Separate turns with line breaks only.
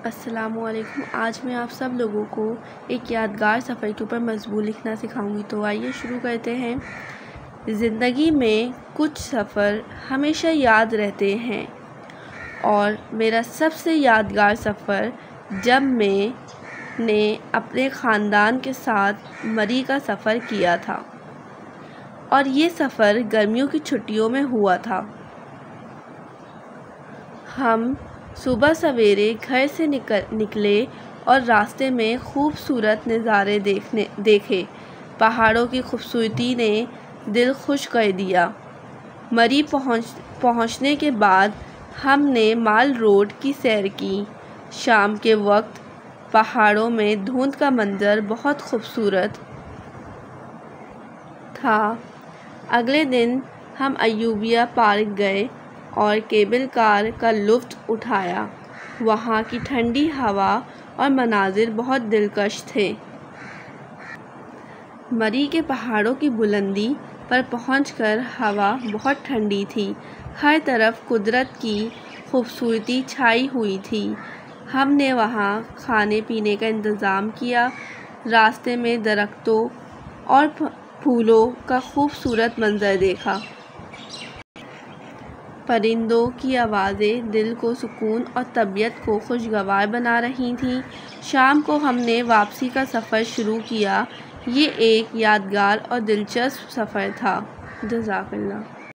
अस्सलामुअलैकुम। आज मैं आप सब लोगों को एक यादगार सफ़र के ऊपर मज़मून लिखना सिखाऊंगी। तो आइए शुरू करते हैं। ज़िंदगी में कुछ सफ़र हमेशा याद रहते हैं और मेरा सबसे यादगार सफ़र जब मैंने अपने ख़ानदान के साथ मरी का सफ़र किया था और ये सफ़र गर्मियों की छुट्टियों में हुआ था। हम सुबह सवेरे घर से निकले और रास्ते में खूबसूरत नज़ारे देखे। पहाड़ों की खूबसूरती ने दिल खुश कर दिया। मरी पहुंचने के बाद हमने माल रोड की सैर की। शाम के वक्त पहाड़ों में धुंध का मंजर बहुत खूबसूरत था। अगले दिन हम अयूबिया पार्क गए और केबल कार का लुत्फ़ उठाया। वहाँ की ठंडी हवा और मनाजिर बहुत दिलकश थे। मरी के पहाड़ों की बुलंदी पर पहुंचकर हवा बहुत ठंडी थी। हर तरफ कुदरत की खूबसूरती छाई हुई थी। हमने वहाँ खाने पीने का इंतज़ाम किया। रास्ते में दरख्तों और फूलों का खूबसूरत मंजर देखा। परिंदों की आवाज़ें दिल को सुकून और तबीयत को खुशगवार बना रही थीं। शाम को हमने वापसी का सफ़र शुरू किया। ये एक यादगार और दिलचस्प सफ़र था। जज़ाकल्लाह।